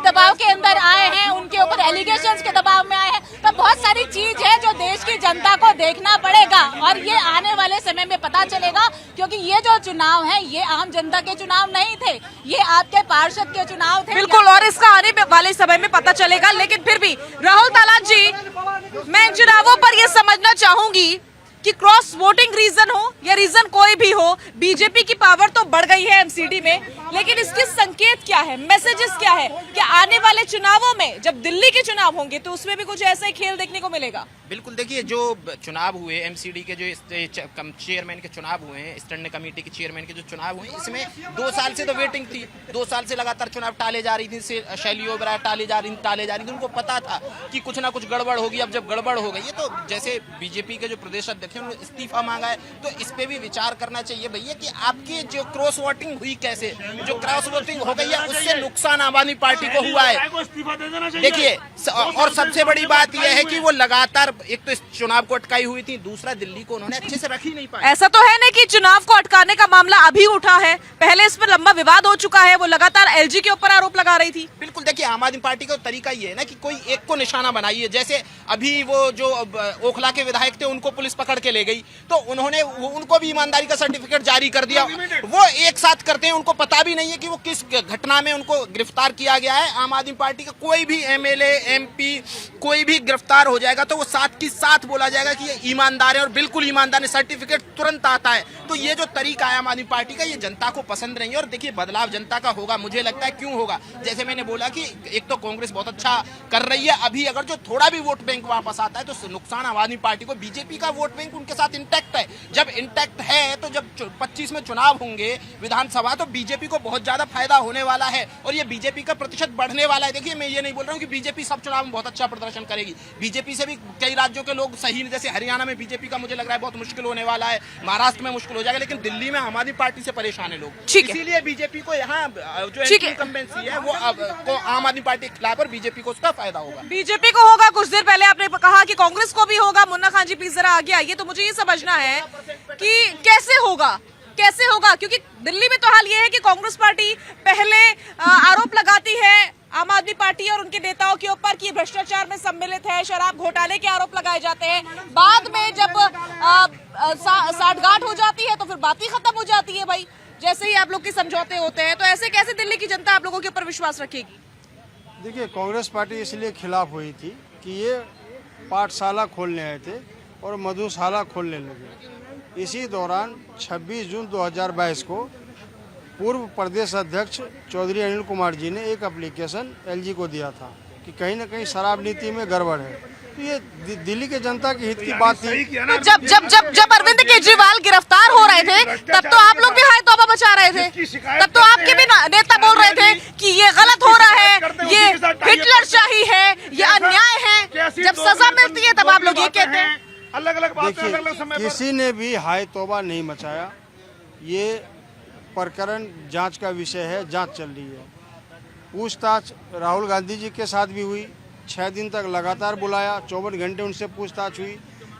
दबाव के अंदर आए हैं? उनके ऊपर एलिगेशंस के दबाव में आए हैं? तो बहुत सारी चीज है जो देश की जनता को देखना पड़ेगा, और ये आने वाले समय में पता चलेगा। क्योंकि ये जो चुनाव है, ये आम जनता के चुनाव नहीं थे, ये आपके पार्षद के चुनाव थे।
बिल्कुल, और इसका आने वाले समय में पता चलेगा। लेकिन फिर भी राहुल तालान जी, मैं चुनावों पर ये समझना चाहूंगी कि क्रॉस वोटिंग रीजन हो या रीजन कोई भी हो, बीजेपी की पावर तो बढ़ गई है एमसीडी में, लेकिन इसके संकेत क्या है, मैसेजेस क्या है? क्या आने वाले चुनावों में जब दिल्ली के चुनाव होंगे तो उसमें भी कुछ ऐसा ही खेल देखने को मिलेगा?
बिल्कुल, देखिए जो चुनाव हुए एमसीडी के, जो चेयरमैन के चुनाव हुए हैं, स्टैंडिंग कमेटी के चेयरमैन के जो चुनाव हुए, इसमें 2 साल से तो वेटिंग थी। 2 साल से लगातार चुनाव टाले जा रही थी, शैली ओबराय टाले जा रही थी। उनको पता था कि कुछ ना कुछ गड़बड़ होगी। अब जब गड़बड़ हो गई है तो जैसे बीजेपी के जो प्रदेश अध्यक्ष अध्यक्ष ने इस्तीफा मांगा है, तो इस पे भी विचार करना चाहिए भैया कि आपकी जो क्रॉस वोटिंग हुई, कैसे जो क्रॉस वोटिंग हो गई है उससे नुकसान आम आदमी पार्टी को हुआ है। देखिए, और सबसे बड़ी बात यह है कि वो लगातार एक तो इस चुनाव को अटकाई हुई थी, दूसरा दिल्ली को उन्होंने अच्छे से रख ही नहीं पाया।
ऐसा तो है नहीं कि चुनाव को अटकाने का मामला अभी उठा है, पहले इस पर लंबा विवाद हो चुका है, वो लगातार एलजी के ऊपर आरोप लगा रही थी।
बिल्कुल, देखिए आम आदमी पार्टी का तरीका ये है ना कि कोई एक को निशाना बनाइए। जैसे अभी वो जो ओखला के विधायक थे उनको पुलिस पकड़ के ले गई, तो उन्होंने उनको भी ईमानदारी का सर्टिफिकेट जारी कर दिया। वो एक साथ करते हैं, उनको पता भी नहीं है कि वो किस घटना में उनको गिरफ्तार किया गया है। आम आदमी पार्टी का कोई भी एमएलए, एमपी कोई भी गिरफ्तार हो जाएगा तो वो साथ की साथ बोला जाएगा कि ये ईमानदार है और बिल्कुल ईमानदार है, सर्टिफिकेट तुरंत आता है। तो ये जो तरीका है आम आदमी पार्टी का, ये जनता को पसंद नहीं है। और देखिए, बदलाव जनता का होगा, मुझे लगता है। क्यों होगा? जैसे मैंने बोला कि एक तो कांग्रेस बहुत अच्छा कर रही है, अभी अगर जो थोड़ा भी वोट बैंक वापस आता है तो नुकसान आम आदमी पार्टी को। बीजेपी का वोट बैंक उनके साथ इंटैक्ट है। जब इंटैक्ट है तो जब 25 में चुनाव होंगे विधानसभा, तो बीजेपी को बहुत ज्यादा फायदा होने वाला है और ये बीजेपी का प्रतिशत बढ़ने वाला है। देखिए, मैं ये नहीं बोल रहा हूँ कि बीजेपी सब चुनाव में बहुत अच्छा प्रदर्शन करेगी। बीजेपी से भी कई राज्यों के लोग सही, जैसे हरियाणा में बीजेपी का मुझे लग रहा है बहुत मुश्किल होने वाला है, महाराष्ट्र में मुश्किल हो जाएगा, लेकिन दिल्ली में आम आदमी पार्टी से परेशान है लोग। इसीलिए बीजेपी को यहाँ जो इनकम्बेंसी है वो आम आदमी पार्टी के खिलाफ और बीजेपी को उसका फायदा होगा।
बीजेपी को होगा, कुछ देर पहले आपने कहा कि कांग्रेस को भी होगा। मुन्ना खान जी प्लीज जरा आगे आइए। तो मुझे ये समझना है कि कैसे होगा, क्योंकि दिल्ली में तो हाल ये है कि कांग्रेस पार्टी पहले आरोप लगाती है आम आदमी पार्टी और उनके नेताओं के ऊपर कि भ्रष्टाचार में सम्मिलित है, शराब घोटाले के आरोप लगाए जाते हैं। बाद में जब साठगांठ हो जाती है तो फिर बात ही खत्म हो जाती है भाई, जैसे ही आप लोग के समझौते होते हैं। तो ऐसे कैसे दिल्ली की जनता आप लोगों के ऊपर विश्वास रखेगी?
देखिए, कांग्रेस पार्टी इसलिए खिलाफ हुई थी कि ये पाठशाला खोलने आए थे और मधुशाला खोलने लगे। इसी दौरान 26 जून 2022 को पूर्व प्रदेश अध्यक्ष चौधरी अनिल कुमार जी ने एक एप्लीकेशन एलजी को दिया था कि कहीं ना कहीं शराब नीति में गड़बड़ है। तो ये दिल्ली के जनता के हित की बात थी।
तो जब अरविंद केजरीवाल गिरफ्तार हो रहे थे तब तो आप लोग भी हाय तौबा मचा रहे थे, तब तो आपके भी नेता बोल रहे थे कि ये गलत हो रहा है, ये हिटलरशाही है, ये अन्याय है। जब सजा मिलती है तब आप लोग ये कहते हैं।
देखिए, किसी ने भी हाय तौबा नहीं मचाया। ये प्रकरण जांच का विषय है, जांच चल रही है। पूछताछ राहुल गांधी जी के साथ भी हुई, 6 दिन तक लगातार बुलाया, 24 घंटे उनसे पूछताछ हुई।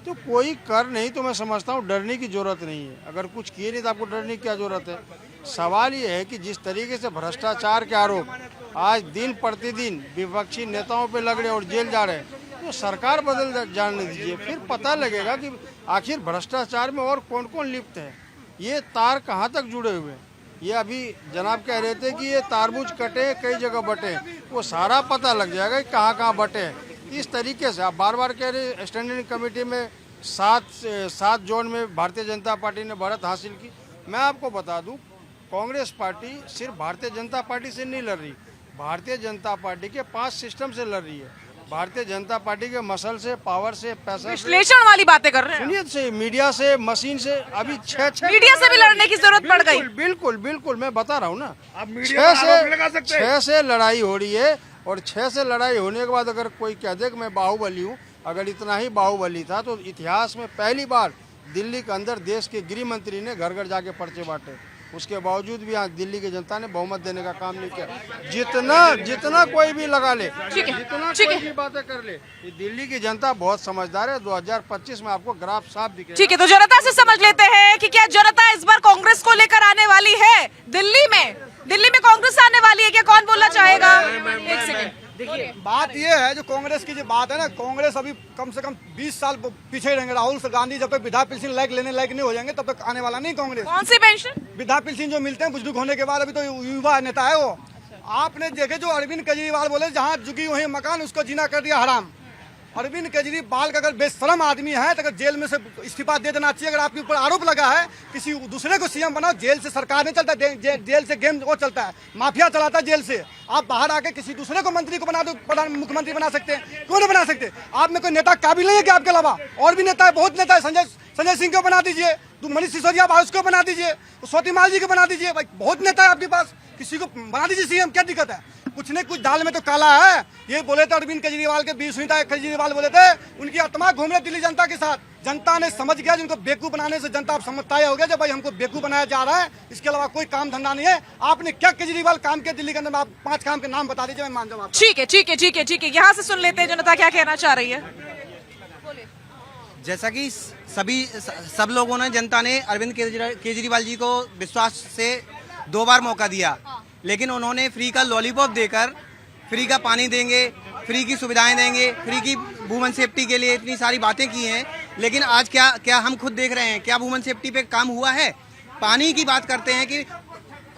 तो कोई कर नहीं तो मैं समझता हूँ डरने की जरूरत नहीं है। अगर कुछ किए नहीं तो आपको डरने की क्या जरूरत है? सवाल ये है कि जिस तरीके से भ्रष्टाचार के आरोप आज दिन प्रतिदिन विपक्षी नेताओं पे लग रहे और जेल जा रहे हैं, तो सरकार बदल जाने दीजिए, फिर पता लगेगा कि आखिर भ्रष्टाचार में और कौन कौन लिप्त है, ये तार कहाँ तक जुड़े हुए हैं। ये अभी जनाब कह रहे थे कि ये तारबूज कटे कई जगह बटे, वो सारा पता लग जाएगा कि कहाँ कहाँ बटे हैं। इस तरीके से आप बार बार कह रहे स्टैंडिंग कमेटी में 7 जोन में भारतीय जनता पार्टी ने बढ़त हासिल की। मैं आपको बता दूं, कांग्रेस पार्टी सिर्फ भारतीय जनता पार्टी से नहीं लड़ रही, भारतीय जनता पार्टी के 5 सिस्टम से लड़ रही है। भारतीय जनता पार्टी के मसल से, पावर से, पैसा,
विश्लेषण वाली बातें कर रहे हैं।
सुनिए, से मीडिया से, मशीन से, अभी 6
मीडिया से भी लड़ने की जरूरत पड़ गई।
बिल्कुल मैं बता रहा हूँ ना, 6 से लड़ाई हो रही है। और 6 से लड़ाई होने के बाद अगर कोई कह दे कि मैं बाहुबली हूँ, अगर इतना ही बाहुबली था तो इतिहास में पहली बार दिल्ली के अंदर देश के गृह मंत्री ने घर घर जाके पर्चे बांटे। उसके बावजूद भी यहाँ दिल्ली की जनता ने बहुमत देने का काम नहीं किया। जितना कोई भी लगा ले, जितना कोई भी बातें कर ले, ये दिल्ली की जनता बहुत समझदार है। 2025 में आपको ग्राफ साफ दिखेगा।
ठीक है, तो जनता से समझ लेते हैं कि क्या जनता इस बार कांग्रेस को लेकर आने वाली है दिल्ली में कांग्रेस आने वाली है क्या? कौन बोलना चाहेगा? एक सेकंड।
देखिए, बात ये है, जो कांग्रेस की जो बात है ना, कांग्रेस अभी कम से कम 20 साल पीछे रहेंगे। राहुल गांधी जब तक वृद्धा पेंशन लेने लायक नहीं हो जाएंगे तब तक आने वाला नहीं कांग्रेस।
कौन सी पेंशन?
वृद्धा पेंशन जो मिलते हैं बुजुर्ग होने के बाद। अभी तो युवा नेता है वो। आपने देखे जो अरविंद केजरीवाल बोले, जहाँ झुकी वही मकान, उसको जीना कर दिया हराम। अरविंद केजरीवाल का अगर बेशरम आदमी है तो अगर जेल में से इस्तीफा दे देना चाहिए। अगर आपके ऊपर आरोप लगा है, किसी दूसरे को सीएम बनाओ। जेल से सरकार नहीं चलता, जेल से गेम वो चलता है, माफिया चलाता है जेल से। आप बाहर आके किसी दूसरे को मंत्री को बना दो, मुख्यमंत्री बना सकते हैं, क्यों नहीं बना सकते? आप में कोई नेता काबिल नहीं है कि आपके अलावा? और भी नेता है, बहुत नेता है। संजय सिंह को बना दीजिए, मनीष सिसोदिया भाई उसको बना दीजिए, स्वातिमाल जी को बना दीजिए। भाई बहुत नेता है आपके पास, किसी को बना दीजिए सीएम, क्या दिक्कत है? कुछ न कुछ दाल में तो काला है। ये बोले थे अरविंद केजरीवाल के 20 केजरीवाल बोले थे, उनकी आत्मा घूम रहे दिल्ली जनता के साथ। जनता ने समझ गया, जिनको बेवकूफ बनाने से जनता अब समझता ही हो गया जब भाई हमको बेवकूफ बनाया जा रहा है, इसके अलावा कोई काम धंधा नहीं है। आपने क्या केजरीवाल काम किया दिल्ली के अंदर में? आप 5 काम के नाम बता दीजिए, मैं मान जाऊँ।
ठीक है ठीक है ठीक है ठीक है, यहाँ से सुन लेते हैं जनता क्या कहना चाह रही है।
जैसा कि सब लोगों ने, जनता ने अरविंद केजरीवाल जी को विश्वास से 2 बार मौका दिया, लेकिन उन्होंने फ्री का लॉलीपॉप देकर फ्री का पानी देंगे, फ्री की सुविधाएं देंगे, फ्री की वुमेन सेफ्टी के लिए इतनी सारी बातें की हैं, लेकिन आज क्या हम खुद देख रहे हैं, क्या वुमेन सेफ्टी पे काम हुआ है? पानी की बात करते हैं कि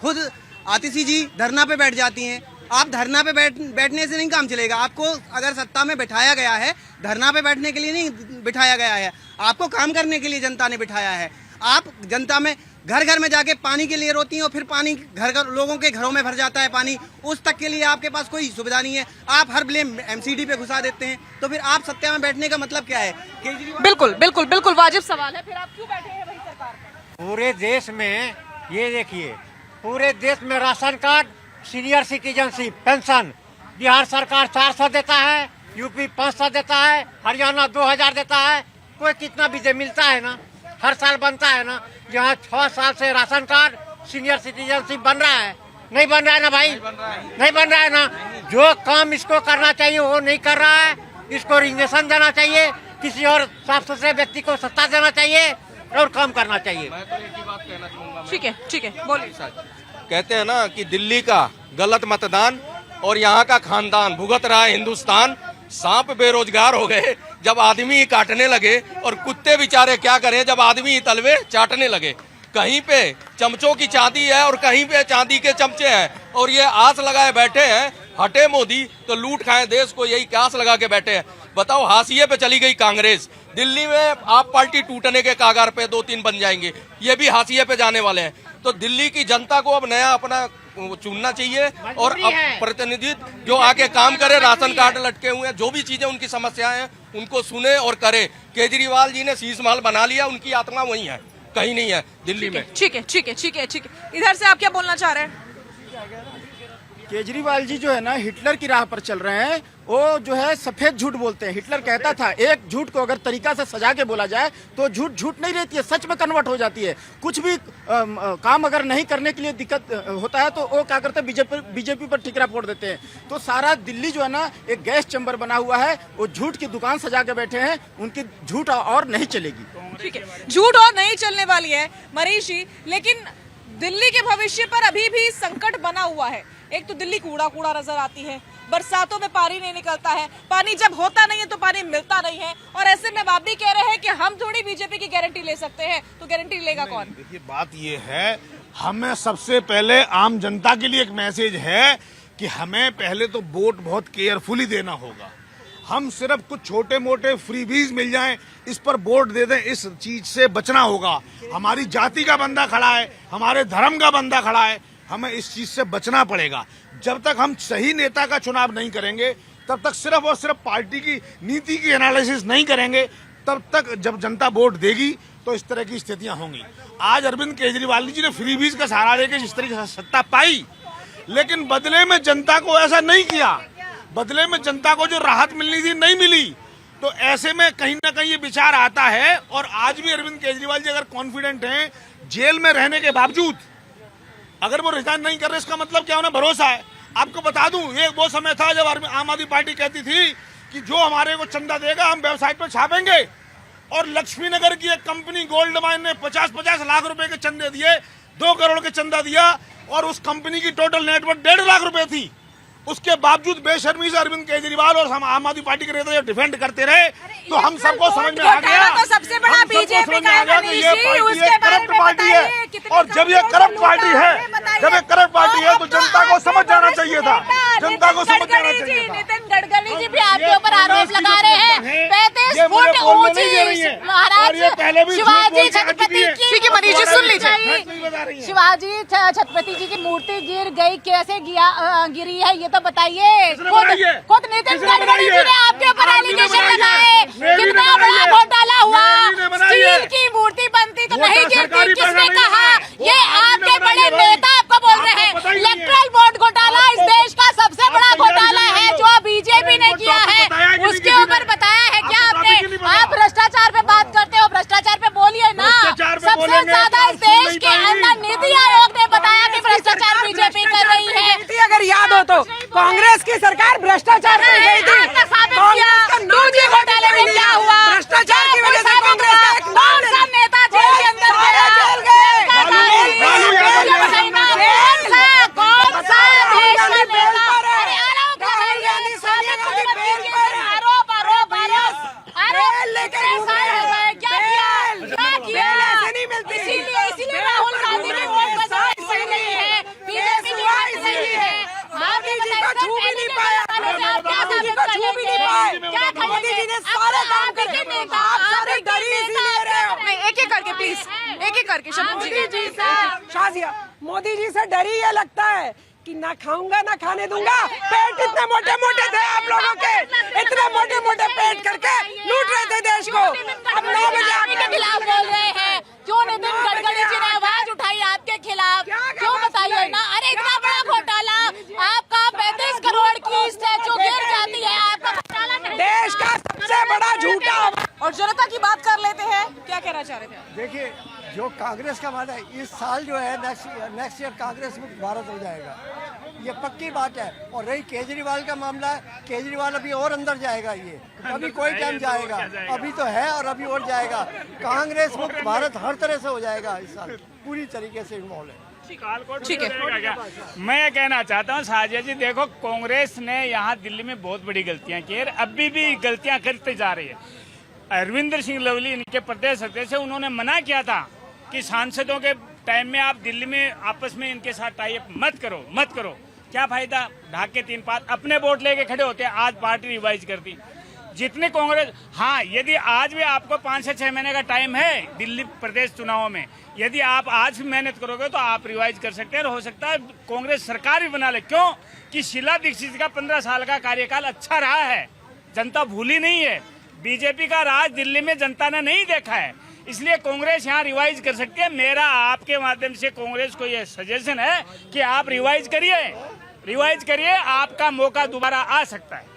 खुद आतिशी जी धरना पे बैठ जाती हैं। आप धरना पे बैठने से नहीं काम चलेगा। आपको अगर सत्ता में बिठाया गया है, धरना पे बैठने के लिए नहीं बिठाया गया है, आपको काम करने के लिए जनता ने बिठाया है। आप जनता में घर घर में जाके पानी के लिए रोती हैं और फिर पानी घर लोगों के घरों में भर जाता है पानी, उस तक के लिए आपके पास कोई सुविधा नहीं है। आप हर ब्लेम एमसीडी पे घुसा देते हैं, तो फिर आप सत्ता में बैठने का मतलब क्या है? केजरीवाल
बिल्कुल बिल्कुल बिल्कुल वाजिब सवाल है, फिर आप क्यों बैठे हैं वही सरकार में?
पूरे देश में ये देखिए, पूरे देश में ration card, senior citizenship, pension, Bihar सरकार 400 देता है, यूपी 500 देता है, हरियाणा 2000 देता है। कोई कितना भी मिलता है ना, हर साल बनता है ना। यहाँ 6 साल से राशन कार्ड, सीनियर सिटीजनशिप बन रहा है, नहीं बन रहा है ना भाई? नहीं बन रहा है ना। जो काम इसको करना चाहिए वो नहीं कर रहा है। इसको रिजर्वेशन देना चाहिए, किसी और साफ सुथरे व्यक्ति को सत्ता देना चाहिए और काम करना चाहिए।
मैं तो एक ही बात कहना चाहूंगा।
ठीक है बोलिए।
कहते हैं ना कि दिल्ली का गलत मतदान और यहाँ का खानदान भुगत रहा है हिंदुस्तान। सांप बेरोजगार हो गए जब आदमी ही काटने लगे, और कुत्ते बेचारे क्या करें जब आदमी ही तलवे चाटने लगे। कहीं पे चमचों की चांदी है और कहीं पे चांदी के चमचे हैं, और ये आस लगाए बैठे हैं हटे मोदी तो लूट खाए देश को, यही आस लगा के बैठे हैं। बताओ, हाशिए पे चली गई कांग्रेस, दिल्ली में आप पार्टी टूटने के कागार पे 2-3 बन जाएंगे, ये भी हाशिए पे जाने वाले हैं। तो दिल्ली की जनता को अब नया अपना चुनना चाहिए और अब प्रतिनिधित्व जो आके काम करे, राशन कार्ड लटके हुए हैं, जो भी चीजें उनकी समस्याएं हैं उनको सुने और करे। केजरीवाल जी ने शीश महल बना लिया, उनकी आत्मा वहीं है, कहीं नहीं है दिल्ली में।
ठीक है। इधर से आप क्या बोलना चाह रहे हैं?
केजरीवाल जी जो है ना हिटलर की राह पर चल रहे हैं। वो जो है सफेद झूठ बोलते हैं। हिटलर कहता था एक झूठ को अगर तरीका से सजा के बोला जाए तो झूठ झूठ नहीं रहती है, सच में कन्वर्ट हो जाती है। कुछ भी काम अगर नहीं करने के लिए दिक्कत होता है तो वो क्या करते हैं, बीजेपी पर ठिकरा फोड़ देते हैं। तो सारा दिल्ली जो है ना एक गैस चैम्बर बना हुआ है, वो झूठ की दुकान सजा के बैठे हैं, उनकी झूठ और नहीं चलेगी।
ठीक है, झूठ और नहीं चलने वाली है मनीष जी, लेकिन दिल्ली के भविष्य पर अभी भी संकट बना हुआ है। एक तो दिल्ली कूड़ा कूड़ा नजर आती है, बरसातों में पानी नहीं निकलता है, पानी जब होता नहीं है तो पानी मिलता नहीं है, और ऐसे में आप भी कह रहे हैं कि हम थोड़ी बीजेपी की गारंटी ले सकते हैं, तो गारंटी लेगा कौन?
देखिए, बात ये है, हमें सबसे पहले आम जनता के लिए एक मैसेज है कि हमें पहले तो वोट बहुत केयरफुली देना होगा। हम सिर्फ कुछ छोटे मोटे फ्रीबीज मिल जाएं इस पर वोट दे दें, इस चीज से बचना होगा। हमारी जाति का बंदा खड़ा है, हमारे धर्म का बंदा खड़ा है, हमें इस चीज से बचना पड़ेगा। जब तक हम सही नेता का चुनाव नहीं करेंगे, तब तक सिर्फ और सिर्फ पार्टी की नीति की एनालिसिस नहीं करेंगे, तब तक जब जनता वोट देगी तो इस तरह की स्थितियां होंगी। आज अरविंद केजरीवाल जी ने फ्रीबीज का सहारा लेकर जिस तरीके से सत्ता पाई, लेकिन बदले में जनता को ऐसा नहीं किया, बदले में जनता को जो राहत मिलनी थी नहीं मिली। तो ऐसे में कहीं ना कहीं ये विचार आता है, और आज भी अरविंद केजरीवाल जी अगर कॉन्फिडेंट हैं, जेल में रहने के बावजूद अगर वो रिजाइन नहीं कर रहे, इसका मतलब क्या उन्हें भरोसा है। आपको बता दूं, ये वो समय था जब आम आदमी पार्टी कहती थी कि जो हमारे को चंदा देगा हम वेबसाइट पर छापेंगे, और लक्ष्मी नगर की एक कंपनी गोल्ड माइन ने 50-50 लाख रुपए के चंदे दिए, 2 करोड़ के चंदा दिया, और उस कंपनी की टोटल नेटवर्थ 1.5 लाख रुपए थी। उसके बावजूद बेशर्मी से अरविंद केजरीवाल और हम आम आदमी पार्टी के नेता डिफेंड करते रहे, तो हम सबको समझ में आ गया,
तो सबसे बड़ा बीजेपी का
करप्ट पार्टी है। और जब ये करप्ट पार्टी है, जब ये करप्ट पार्टी है, तो जनता को समझ जाना चाहिए था, जनता को समझ जाना चाहिए था।
नितिन गडकरी जी भी आपके ऊपर आरोप लगा रहे हैं 35 फुट ऊंची महाराज शिवाजी छत्रपति की, शिवाजी छत्रपति जी की मूर्ति गिर गई, कैसे गिरी है ये तो बताइए। खुद नितिन गडकरी जी ने आपके ऊपर एलिगेशन लगाए, कितना बड़ा घोटाला हुआ, स्टील की मूर्ति बनती तो नहीं गिरती, किसने कहा? ये आपके बड़े नेता आपको बोल रहे हैं। इलेक्ट्रल बोर्ड घोटाला इस देश का सबसे बड़ा घोटाला है जो बीजेपी ने किया है, उसके ऊपर बताया है क्या आपने? आप भ्रष्टाचार पे बात करते हो,
कांग्रेस की सरकार भ्रष्टाचार कर गई थी। कांग्रेस का नाम
दूजी घोटाले में क्या हुआ?
भ्रष्टाचार की वजह से कांग्रेस का एक नाम
कौन सा नेता जेल के अंदर गया?
जेल गए।
कौन सा देश का नेता? अरे आरोप लेकर क्या किया? इसीलिए राहुल गांधी की वोट पसंद सही नहीं है, बीजेपी की वोट सही है।
मोदी जी को छू भी नहीं पाया, मोदी जी को छू भी नहीं पाए। मोदी जी ने सारे काम करे, आप सारे डरी इसीलिए रहे हो।
नहीं, एक-एक करके प्लीज, एक-एक करके शबनम जी।
शाजिया, मोदी जी से डर ही ये लगता है कि ना खाऊंगा ना खाने दूंगा। पेट इतने मोटे मोटे थे आप लोगों के, इतने मोटे मोटे पेट करके लूट रहे थे देश को। अब 9 बजे
आपके खिलाफ बोल रहे हैं, क्यों नितिन गडकरी जी ने आवाज उठाई आपके खिलाफ? क्यों बताइए ना? अरे इतना बड़ा घोटाला, आपका 35 करोड़ की स्टैचू गिर जाती है, आपका घोटाला
देश का सबसे बड़ा झूठा।
और जनता की बात कर लेते हैं, क्या कहना चाह रहे थे?
देखिए, जो कांग्रेस का वादा है, इस साल जो है नेक्स्ट ईयर कांग्रेस मुक्त भारत हो जाएगा, ये पक्की बात है। और रही केजरीवाल का मामला, केजरीवाल अभी और अंदर जाएगा, ये अभी कोई टाइम जाएगा, अभी तो है और अभी और जाएगा। कांग्रेस मुक्त भारत हर तरह से हो जाएगा इस साल, पूरी तरीके से इन्वॉल्व है।
ठीक है, मैं ये कहना चाहता हूँ साजिया जी, देखो कांग्रेस ने यहाँ दिल्ली में बहुत बड़ी गलतियां की है, अभी भी गलतियां करते जा रही है। अरविंदर सिंह लवली इनके प्रदेश अध्यक्ष है, उन्होंने मना किया था कि सांसदों के टाइम में आप दिल्ली में आपस में इनके साथ टाई अप मत करो। क्या फायदा? ढाक के 3 पात अपने वोट लेके खड़े होते हैं। आज पार्टी रिवाइज कर दी जितने कांग्रेस। हाँ, यदि आज भी आपको 5 से 6 महीने का टाइम है दिल्ली प्रदेश चुनाव में, यदि आप आज भी मेहनत करोगे तो आप रिवाइज कर सकते हैं और हो सकता है कांग्रेस सरकार भी बना ले। क्यों कि शीला दीक्षित का 15 साल का कार्यकाल अच्छा रहा है, जनता भूली नहीं है। बीजेपी का राज दिल्ली में जनता ने नहीं देखा है, इसलिए कांग्रेस यहाँ रिवाइज कर सकती है। मेरा आपके माध्यम से कांग्रेस को यह सजेशन है कि आप रिवाइज करिए, आपका मौका दोबारा आ सकता है।